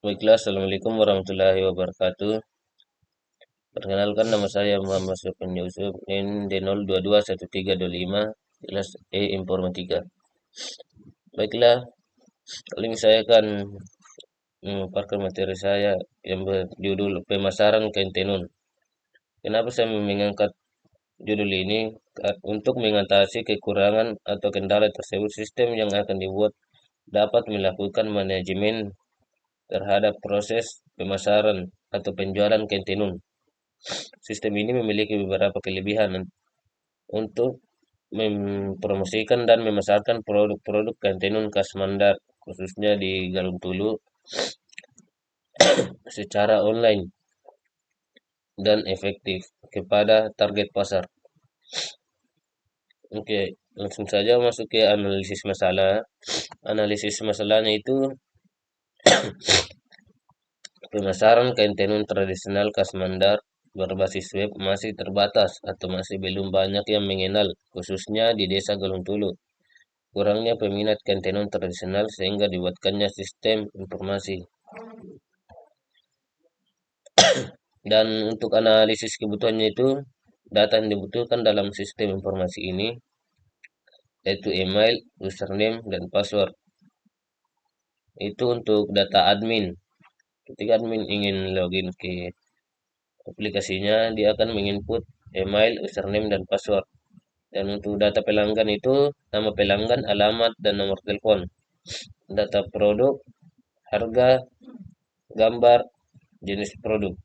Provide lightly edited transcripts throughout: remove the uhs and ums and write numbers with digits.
Baiklah, Assalamualaikum warahmatullahi wabarakatuh. Perkenalkan, nama saya Muhammad Sofyan Yusuf, NIM D022135, kelas Informatika. Baiklah, kali ini saya akan memaparkan materi saya yang berjudul pemasaran kain tenun. Kenapa saya mengangkat judul ini? Untuk mengatasi kekurangan atau kendala tersebut, sistem yang akan dibuat dapat melakukan manajemen terhadap proses pemasaran atau penjualan kain tenun. Sistem ini memiliki beberapa kelebihan untuk mempromosikan dan memasarkan produk-produk kain tenun khas Mandar, khususnya di Galung Tulu, secara online dan efektif kepada target pasar. Oke, langsung saja masuk ke analisis masalah. Analisis masalahnya itu pemasaran kain tenun tradisional khas Mandar berbasis web masih terbatas atau masih belum banyak yang mengenal, khususnya di desa Galung Tulu. Kurangnya peminat kain tenun tradisional sehingga dibuatkannya sistem informasi. Dan untuk analisis kebutuhannya itu, data yang dibutuhkan dalam sistem informasi ini yaitu email, username, dan password. Itu untuk data admin. Ketika admin ingin login ke aplikasinya, dia akan menginput email, username, dan password. Dan untuk data pelanggan itu, nama pelanggan, alamat, dan nomor telepon. Data produk, harga, gambar, jenis produk.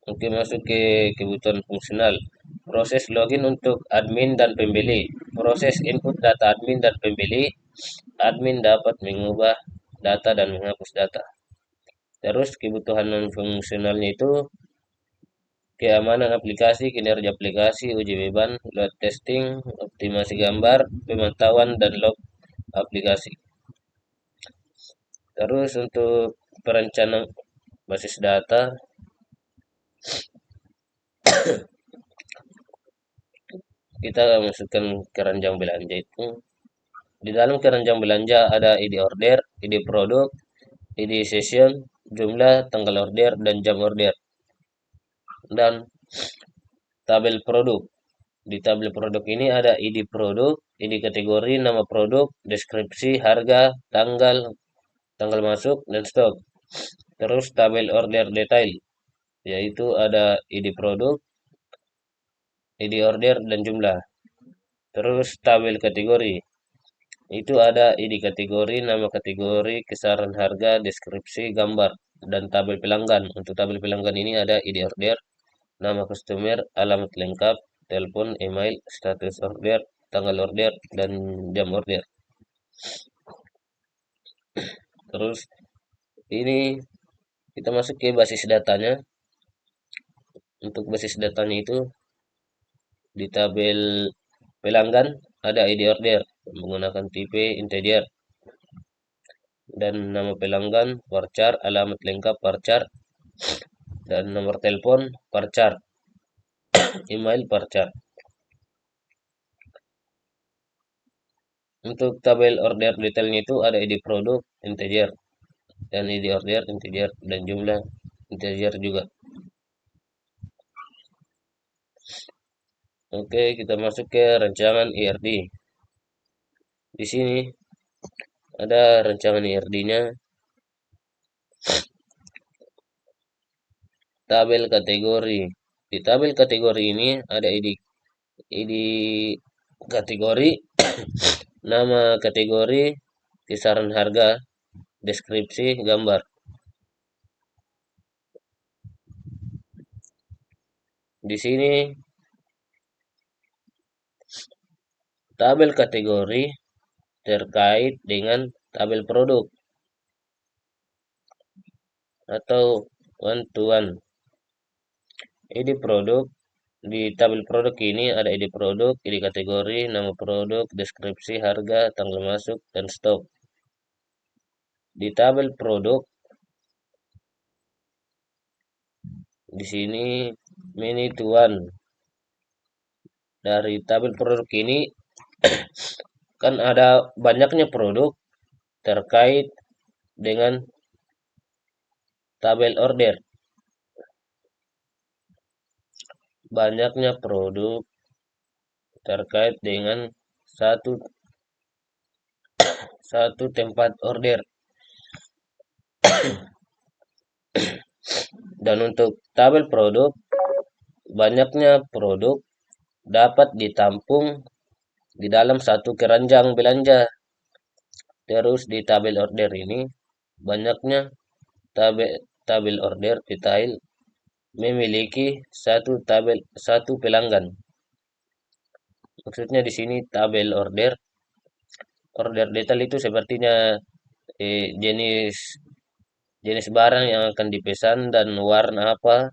Oke, masuk ke kebutuhan fungsional. Proses login untuk admin dan pembeli. Proses input data admin dan pembeli. Admin dapat mengubah data dan menghapus data. Terus kebutuhan non fungsionalnya itu keamanan aplikasi, kinerja aplikasi, uji beban, load testing, optimasi gambar, pemantauan dan log aplikasi. Terus untuk perencanaan basis data, kita masukkan keranjang belanja itu. Di dalam keranjang belanja ada ID order, ID produk, ID session, jumlah, tanggal order, dan jam order. Dan tabel produk. Di tabel produk ini ada ID produk, ID kategori, nama produk, deskripsi, harga, tanggal, tanggal masuk, dan stok. Terus tabel order detail, yaitu ada ID produk, ID order, dan jumlah. Terus tabel kategori, itu ada ID kategori, nama kategori, kisaran harga, deskripsi, gambar, dan tabel pelanggan. Untuk tabel pelanggan ini ada ID order, nama customer, alamat lengkap, telepon, email, status order, tanggal order, dan jam order. Terus ini kita masuk ke basis datanya. Untuk basis datanya itu di tabel pelanggan ada ID order menggunakan tipe integer dan nama pelanggan varchar, alamat lengkap varchar, dan nomor telepon varchar, email varchar. Untuk tabel order detailnya itu ada ID produk integer dan ID order integer dan jumlah integer juga. Oke, kita masuk ke rancangan IRD. Di sini ada rancangan IRD-nya. Tabel kategori. Di tabel kategori ini ada ID kategori, nama kategori, kisaran harga, deskripsi, gambar. Di sini tabel kategori terkait dengan tabel produk atau one to one. ID produk, di tabel produk ini ada ID produk, ID kategori, nama produk, deskripsi, harga, tanggal masuk, dan stok. Di tabel produk, di sini many to one. Dari tabel produk ini kan ada banyaknya produk, terkait dengan tabel order. Banyaknya produk terkait dengan satu satu tempat order. Dan untuk tabel produk, banyaknya produk dapat ditampung di dalam satu keranjang belanja. Terus di tabel order ini, banyaknya tabel tabel order detail memiliki satu pelanggan. Maksudnya di sini tabel order detail itu sepertinya jenis jenis barang yang akan dipesan dan warna apa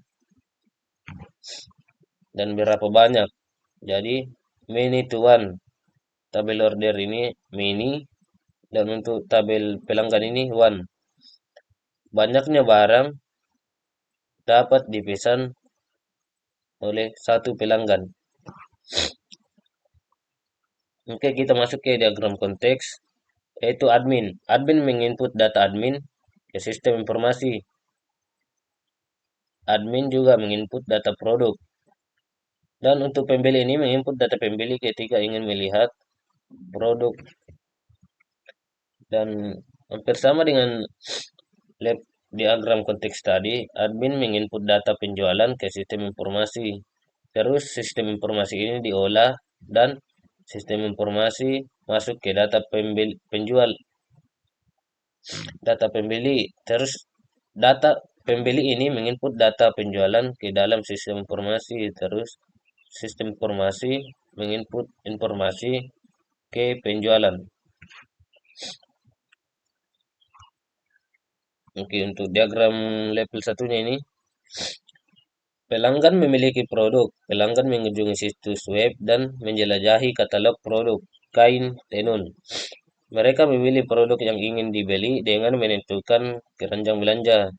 dan berapa banyak. Jadi many to one. Tabel order ini mini dan untuk tabel pelanggan ini one. Banyaknya barang dapat dipesan oleh satu pelanggan. Oke, kita masuk ke diagram konteks, yaitu admin. Admin menginput data admin ke sistem informasi. Admin juga menginput data produk. Dan untuk pembeli ini menginput data pembeli ketika ingin melihat produk. Dan hampir sama dengan lab diagram konteks tadi, admin menginput data penjualan ke sistem informasi. Terus sistem informasi ini diolah dan sistem informasi masuk ke data penjual, data pembeli. Terus data pembeli ini menginput data penjualan ke dalam sistem informasi. Terus sistem informasi menginput informasi ke penjualan. Oke, untuk diagram level satunya ini, pelanggan memiliki produk. Pelanggan mengunjungi situs web dan menjelajahi katalog produk kain tenun. Mereka memilih produk yang ingin dibeli dengan menentukan keranjang belanja.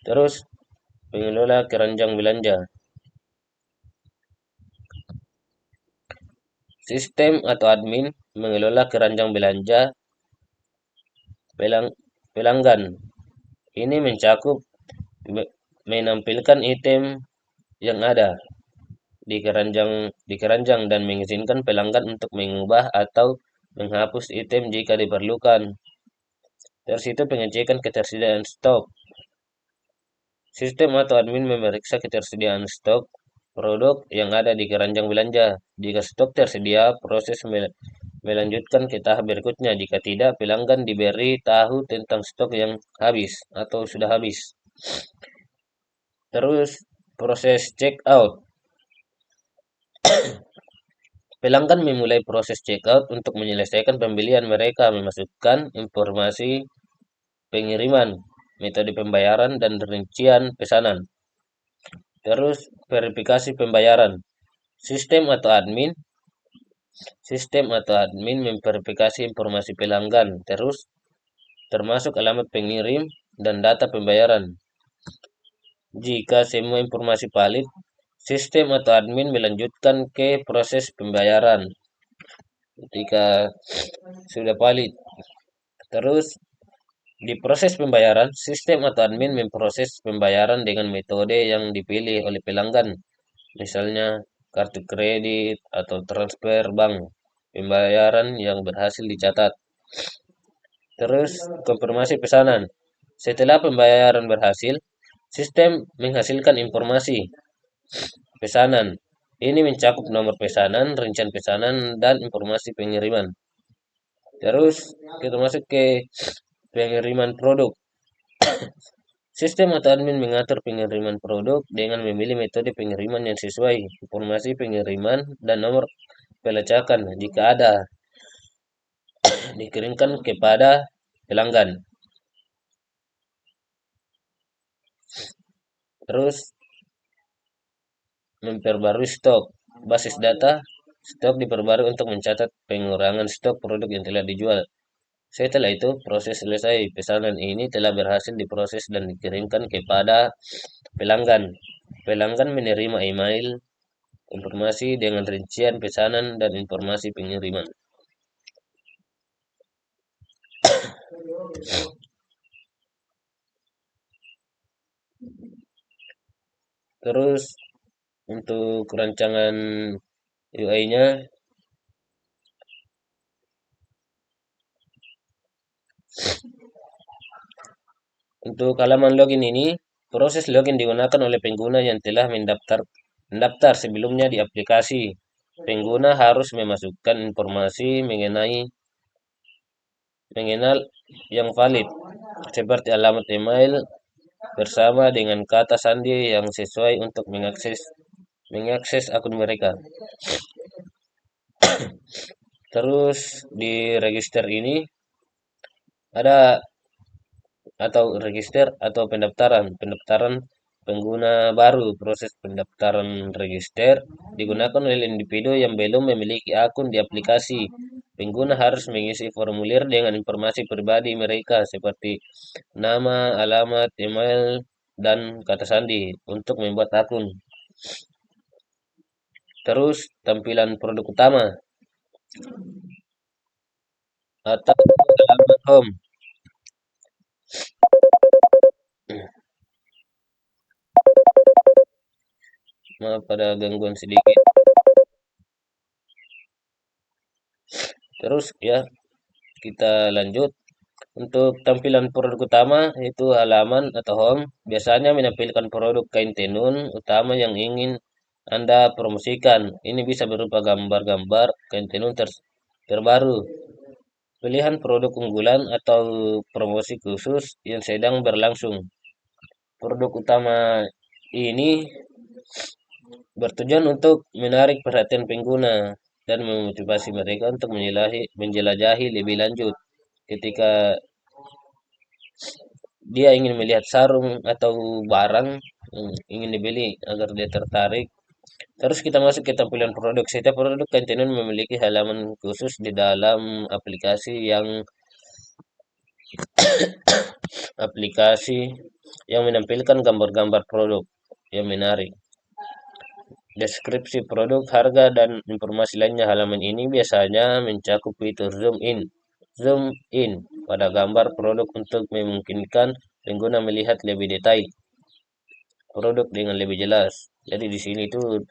Terus, pengelola keranjang belanja. Sistem atau admin mengelola keranjang belanja pelanggan. Ini mencakup menampilkan item yang ada di keranjang dan mengizinkan pelanggan untuk mengubah atau menghapus item jika diperlukan. Terus itu pengecekan ketersediaan stok. Sistem atau admin memeriksa ketersediaan stok produk yang ada di keranjang belanja. Jika stok tersedia, proses melanjutkan ke tahap berikutnya. Jika tidak, pelanggan diberi tahu tentang stok yang habis atau sudah habis. Terus proses check out. Pelanggan memulai proses checkout untuk menyelesaikan pembelian. Mereka memasukkan informasi pengiriman, metode pembayaran, dan rincian pesanan. Terus verifikasi pembayaran. Sistem atau admin memverifikasi informasi pelanggan, terus termasuk alamat pengirim dan data pembayaran. Jika semua informasi valid, sistem atau admin melanjutkan ke proses pembayaran. Ketika sudah valid, terus di proses pembayaran, sistem atau admin memproses pembayaran dengan metode yang dipilih oleh pelanggan. Misalnya kartu kredit atau transfer bank. Pembayaran yang berhasil dicatat. Terus konfirmasi pesanan. Setelah pembayaran berhasil, sistem menghasilkan informasi pesanan. Ini mencakup nomor pesanan, rincian pesanan, dan informasi pengiriman. Terus kita masuk ke pengiriman produk. Sistem atau admin mengatur pengiriman produk dengan memilih metode pengiriman yang sesuai, informasi pengiriman, dan nomor pelacakan jika ada dikirimkan kepada pelanggan. Terus memperbarui stok. Basis data stok diperbarui untuk mencatat pengurangan stok produk yang telah dijual. Setelah itu, proses selesai. Pesanan ini telah berhasil diproses dan dikirimkan kepada pelanggan. Pelanggan menerima email informasi dengan rincian pesanan dan informasi pengiriman. Terus untuk rancangan UI-nya, untuk halaman login ini, proses login digunakan oleh pengguna yang telah mendaftar sebelumnya di aplikasi. Pengguna harus memasukkan informasi mengenal yang valid, seperti alamat email bersama dengan kata sandi yang sesuai untuk mengakses akun mereka. Terus di register ini ada atau register atau pendaftaran pengguna baru. Proses pendaftaran register digunakan oleh individu yang belum memiliki akun di aplikasi. Pengguna harus mengisi formulir dengan informasi pribadi mereka seperti nama, alamat, email, dan kata sandi untuk membuat akun. Terus tampilan produk utama atau halaman home. Maaf pada gangguan sedikit. Terus ya, kita lanjut. Untuk tampilan produk utama yaitu halaman atau home, biasanya menampilkan produk kain tenun utama yang ingin Anda promosikan. Ini bisa berupa gambar-gambar kain tenun terbaru, pilihan produk unggulan atau promosi khusus yang sedang berlangsung. Produk utama ini bertujuan untuk menarik perhatian pengguna dan memotivasi mereka untuk menjelajahi lebih lanjut. Ketika dia ingin melihat sarung atau barang yang ingin dibeli agar dia tertarik. Terus kita masuk ke tampilan produk. Setiap produk kain tenun memiliki halaman khusus di dalam aplikasi yang menampilkan gambar-gambar produk yang menarik. Deskripsi produk, harga, dan informasi lainnya. Halaman ini biasanya mencakup fitur zoom in pada gambar produk untuk memungkinkan pengguna melihat lebih detail produk dengan lebih jelas. Jadi di sini tuh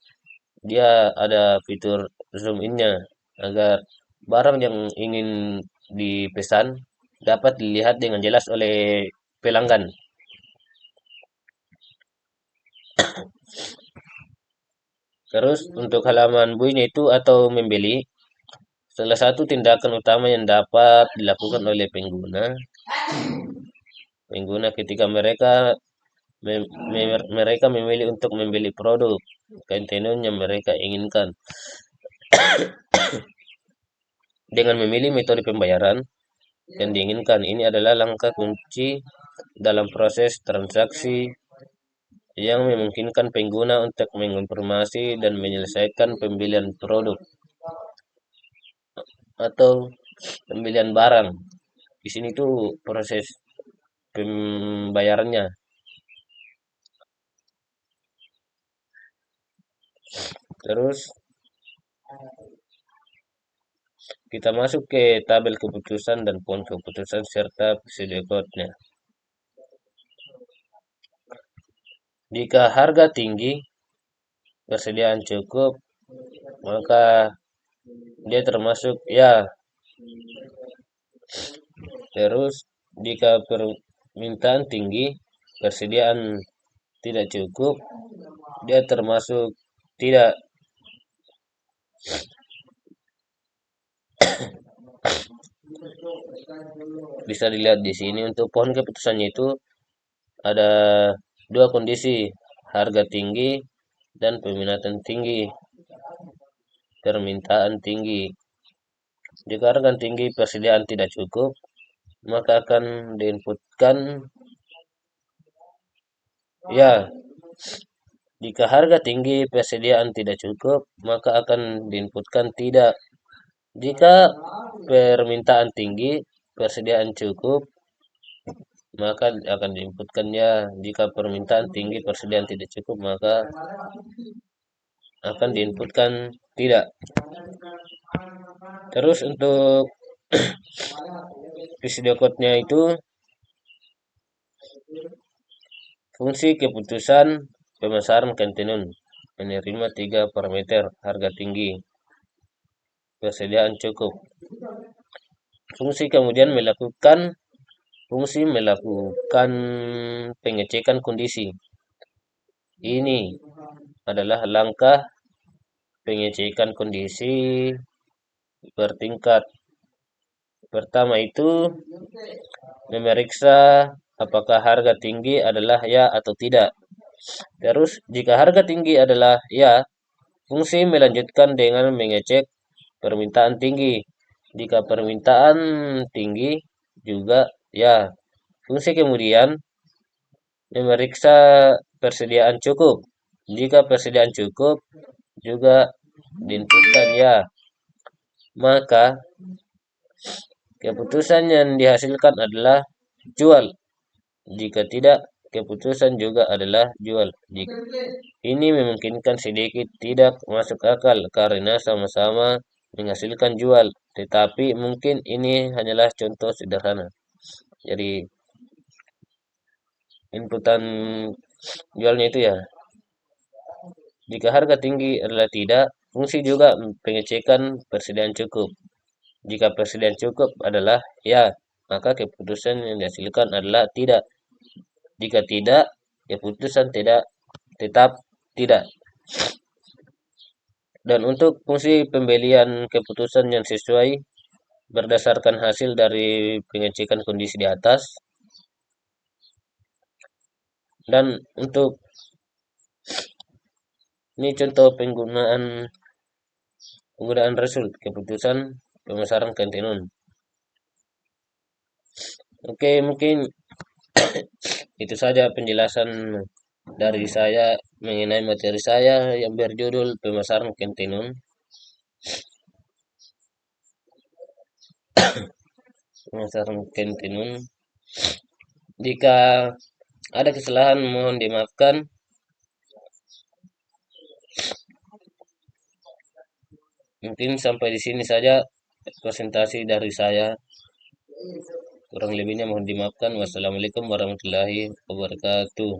dia ada fitur zoom in-nya agar barang yang ingin dipesan dapat dilihat dengan jelas oleh pelanggan. Terus untuk halaman buinya itu atau membeli, salah satu tindakan utama yang dapat dilakukan oleh pengguna ketika mereka memilih untuk membeli produk kain tenun yang mereka inginkan. Dengan memilih metode pembayaran yang diinginkan, ini adalah langkah kunci dalam proses transaksi yang memungkinkan pengguna untuk mengonfirmasi dan menyelesaikan pembelian produk atau pembelian barang. Di sini tuh proses pembayarannya. Terus kita masuk ke tabel keputusan dan poin keputusan serta prosedur code-nya. Jika harga tinggi, persediaan cukup, maka dia termasuk ya. Terus jika permintaan tinggi, persediaan tidak cukup, dia termasuk tidak. Bisa dilihat di sini untuk pohon keputusannya itu ada dua kondisi, harga tinggi dan peminatan tinggi, permintaan tinggi. Jika harga tinggi persediaan tidak cukup, maka akan diinputkan ya. Jika harga tinggi persediaan tidak cukup, maka akan diinputkan tidak. Jika permintaan tinggi persediaan cukup, maka akan diinputkan ya. Jika permintaan tinggi persediaan tidak cukup, maka akan diinputkan tidak. Terus untuk Pseudocode-nya itu fungsi keputusan pemasaran kontinun menerima 3 parameter: harga tinggi, persediaan cukup. Fungsi melakukan pengecekan kondisi. Ini adalah langkah pengecekan kondisi bertingkat. Pertama itu memeriksa apakah harga tinggi adalah ya atau tidak. Terus jika harga tinggi adalah ya, fungsi melanjutkan dengan mengecek permintaan tinggi. Jika permintaan tinggi juga ya, fungsi kemudian memeriksa persediaan cukup. Jika persediaan cukup juga diinputkan ya, maka keputusan yang dihasilkan adalah jual. Jika tidak, keputusan juga adalah jual. Ini memungkinkan sedikit tidak masuk akal karena sama-sama menghasilkan jual, tetapi mungkin ini hanyalah contoh sederhana. Jadi inputan jualnya itu ya, jika harga tinggi adalah tidak, fungsi juga pengecekan persediaan cukup. Jika persediaan cukup adalah ya, maka keputusan yang dihasilkan adalah tidak. Jika tidak, keputusan tetap tidak. Dan untuk fungsi pembelian keputusan yang sesuai berdasarkan hasil dari pengecekan kondisi di atas. Dan untuk ini contoh penggunaan result keputusan pemasaran kontinun. Oke, mungkin itu saja penjelasan dari saya mengenai materi saya yang berjudul pemasaran kontinun. Pemasaran kontinun. Jika ada kesalahan mohon dimaafkan. Mungkin sampai di sini saja presentasi dari saya. Kurang lebihnya mohon dimaafkan. Wassalamualaikum warahmatullahi wabarakatuh.